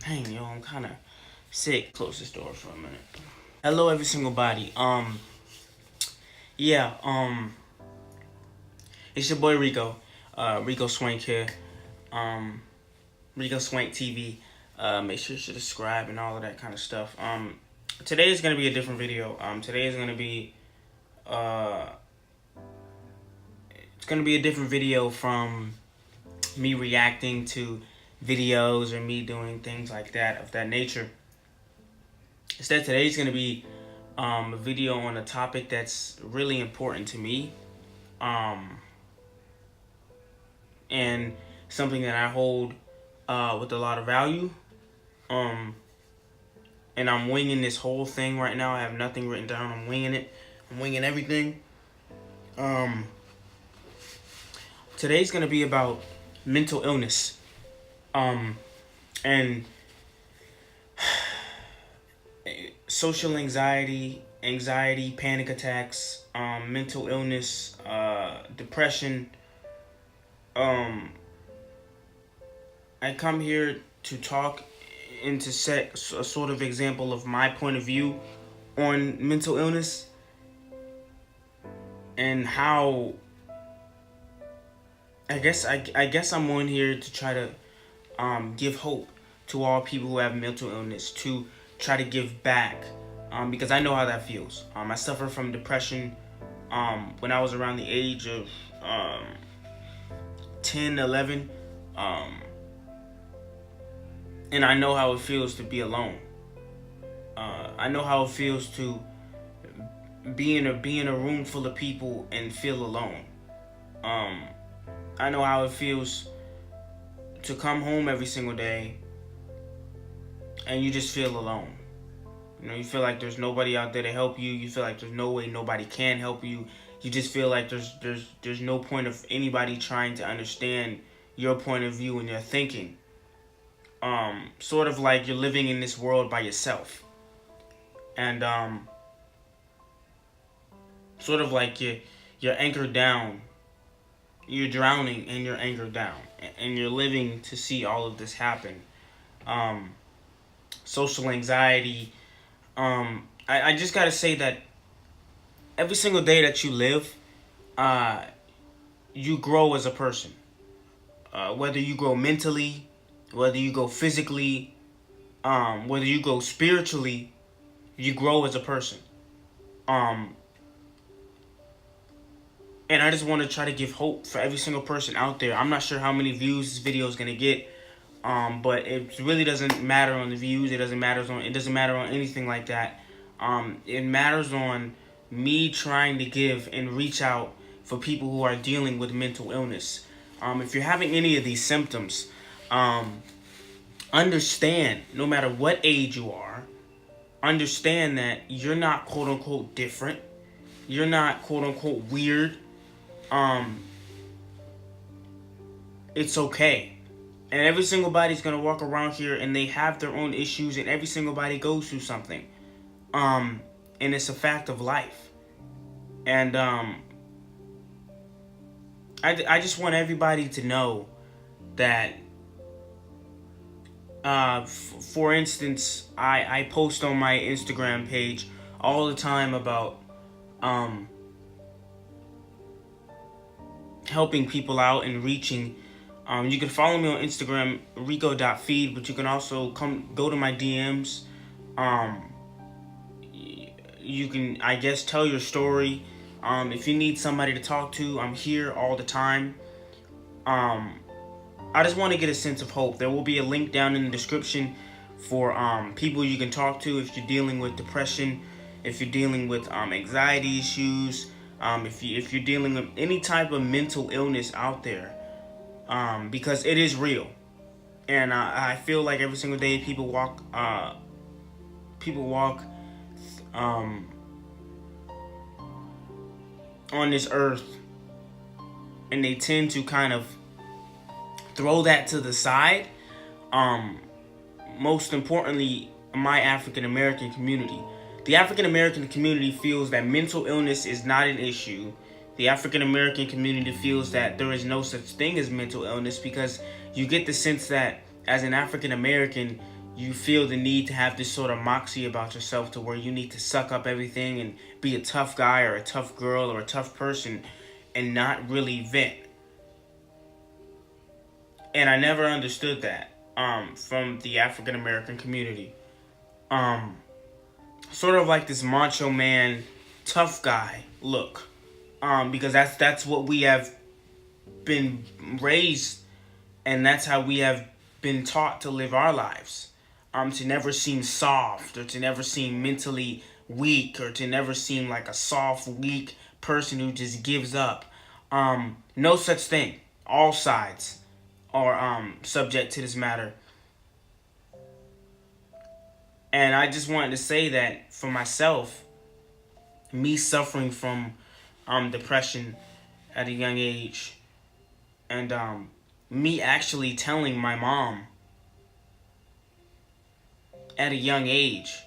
Dang, yo, I'm kind of sick. Close this door for a minute. Hello, every single body. Yeah. It's your boy Rico. Rico Swank here. Um, Rico Swank TV. Make sure to subscribe and all of that kind of stuff. Today is gonna be a different video. Today is gonna be it's gonna be a different video from me reacting to videos or me doing things like that of that nature. Instead, today's gonna be a video on a topic that's really important to me, and something that I hold with a lot of value. And I'm winging this whole thing right now. I have nothing written down. I'm winging it. I'm winging everything. Today's gonna be about mental illness, and social anxiety, panic attacks, mental illness, depression. I come here to talk and to set a sort of example of my point of view on mental illness and how I guess I'm on here to try to give hope to all people who have mental illness, to try to give back, because I know how that feels. I suffered from depression when I was around the age of 10, 11, and I know how it feels to be alone. I know how it feels to be in a room full of people and feel alone. I know how it feels to come home every single day and you just feel alone. You feel like there's nobody out there to help you. You feel like there's no way nobody can help you. You just feel like there's no point of anybody trying to understand your point of view and your thinking. Sort of like you're living in this world by yourself. And sort of like you're anchored down. You're drowning and you're anchored down. And you're living to see all of this happen. Social anxiety. I just gotta say that every single day that you live, you grow as a person. Whether you grow mentally, whether you grow physically, whether you grow spiritually, you grow as a person. And I just want to try to give hope for every single person out there. I'm not sure how many views this video is gonna get, but it really doesn't matter on the views. It doesn't matter on anything like that. It matters on me trying to give and reach out for people who are dealing with mental illness. If you're having any of these symptoms, understand, no matter what age you are, understand that you're not quote unquote different. You're not quote unquote weird. It's okay. And every single body's gonna walk around here and they have their own issues, and every single body goes through something. And it's a fact of life. And I just want everybody to know that for instance, I post on my Instagram page all the time about helping people out and reaching. You can follow me on Instagram, rico.feed, but you can also go to my DMs. You can, I guess, tell your story. If you need somebody to talk to, I'm here all the time. I just want to get a sense of hope. There will be a link down in the description for people you can talk to if you're dealing with depression, if you're dealing with anxiety issues, if you're dealing with any type of mental illness out there, because it is real. And I feel like every single day people walk on this earth, and they tend to kind of throw that to the side. Most importantly, my African American community. The African American community feels that mental illness is not an issue. The African American community feels that there is no such thing as mental illness, because you get the sense that as an African American, you feel the need to have this sort of moxie about yourself to where you need to suck up everything and be a tough guy or a tough girl or a tough person and not really vent. And I never understood that from the African American community. Sort of like this macho man, tough guy look. Because that's what we have been raised, and that's how we have been taught to live our lives. To never seem soft, or to never seem mentally weak, or to never seem like a soft, weak person who just gives up. No such thing. All sides are subject to this matter. And I just wanted to say that for myself, me suffering from depression at a young age, and me actually telling my mom at a young age,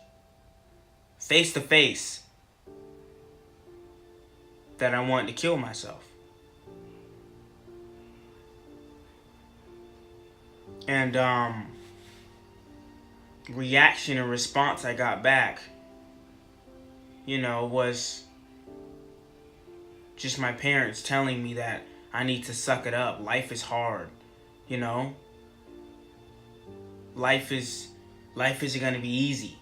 face to face, that I wanted to kill myself. And reaction and response I got back, was just my parents telling me that I need to suck it up. Life is hard, Life isn't going to be easy.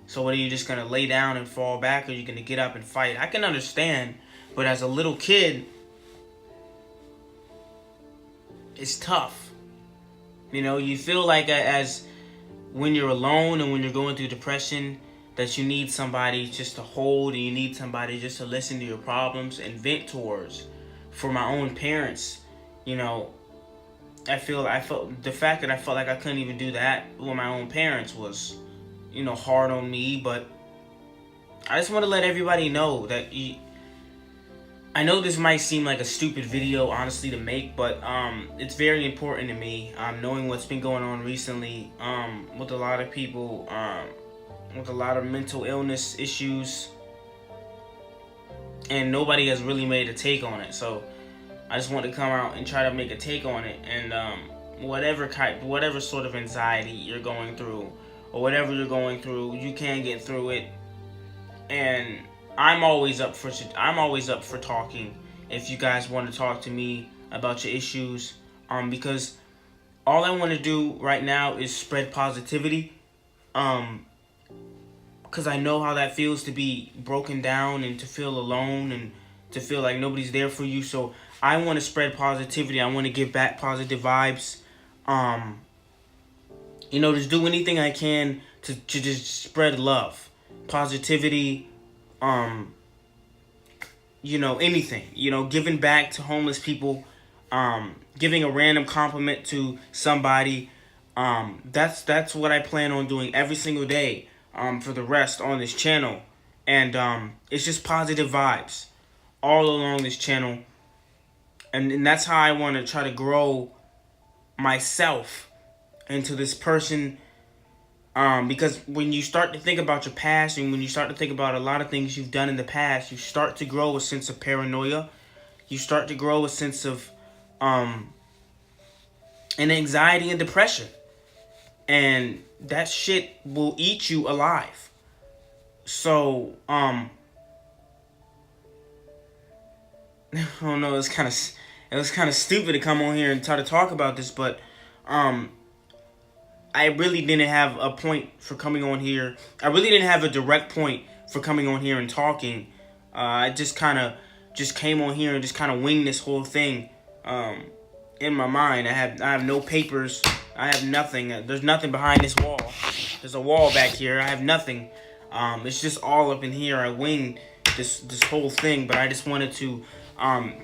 So what, are you just going to lay down and fall back, or are you going to get up and fight? I can understand, but as a little kid, it's tough. You feel like as when you're alone and when you're going through depression, that you need somebody just to hold, and you need somebody just to listen to your problems and vent towards. For my own parents, I felt the fact that I felt like I couldn't even do that with my own parents was, hard on me. But I just want to let everybody know that I know this might seem like a stupid video, honestly, to make, but it's very important to me. Knowing what's been going on recently with a lot of people, with a lot of mental illness issues, and nobody has really made a take on it. So I just want to come out and try to make a take on it. And whatever sort of anxiety you're going through, or whatever you're going through, you can get through it. And I'm always up for talking. If you guys want to talk to me about your issues, because all I want to do right now is spread positivity. Because I know how that feels to be broken down and to feel alone and to feel like nobody's there for you. So I want to spread positivity. I want to give back positive vibes. Just do anything I can to just spread love, positivity, anything, giving back to homeless people, giving a random compliment to somebody. That's what I plan on doing every single day, for the rest on this channel. And it's just positive vibes all along this channel. And that's how I want to try to grow myself into this person. Because when you start to think about your past, and when you start to think about a lot of things you've done in the past, you start to grow a sense of paranoia. You start to grow a sense of an anxiety and depression. And that shit will eat you alive. So, I don't know, it was kind of stupid to come on here and try to talk about this, but I really didn't have a point for coming on here. I really didn't have a direct point for coming on here and talking. I just came on here and just kind of winged this whole thing in my mind. I have no papers. I have nothing. There's nothing behind this wall. There's a wall back here. I have nothing. It's just all up in here. I winged this whole thing, but I just wanted to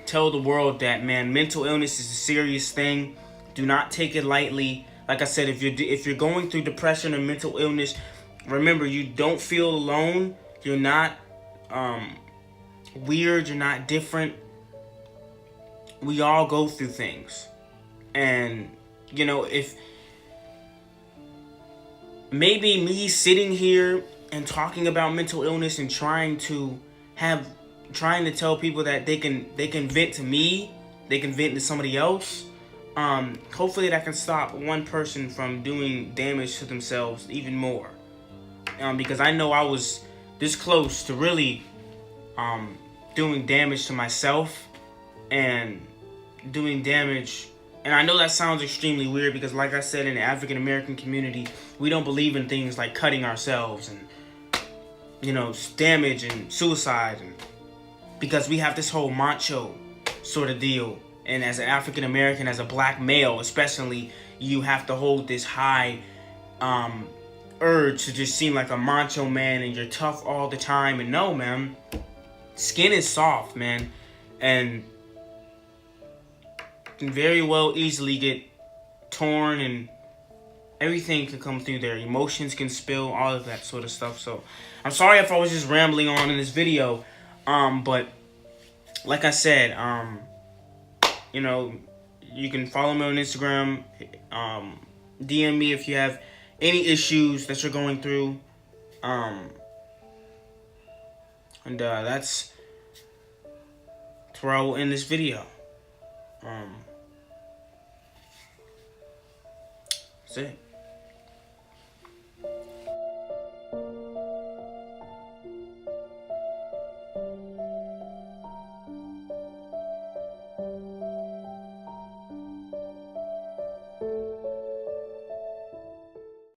tell the world that, man, mental illness is a serious thing. Do not take it lightly. Like I said, if you're going through depression or mental illness, remember, you don't feel alone. You're not weird. You're not different. We all go through things. And, if maybe me sitting here and talking about mental illness and trying to tell people that they can vent to me, they can vent to somebody else, hopefully that can stop one person from doing damage to themselves even more. Because I know I was this close to really doing damage to myself and doing damage. And I know that sounds extremely weird because, like I said, in the African American community, we don't believe in things like cutting ourselves and, damage and suicide, and because we have this whole macho sort of deal. And as an African American, as a black male especially, you have to hold this high urge to just seem like a macho man and you're tough all the time. And no, man, skin is soft, man, and can very well easily get torn, and everything can come through there. Emotions can spill, all of that sort of stuff. So I'm sorry if I was just rambling on in this video, but like I said, you can follow me on Instagram, DM me if you have any issues that you're going through, and that's where I will end this video. That's it.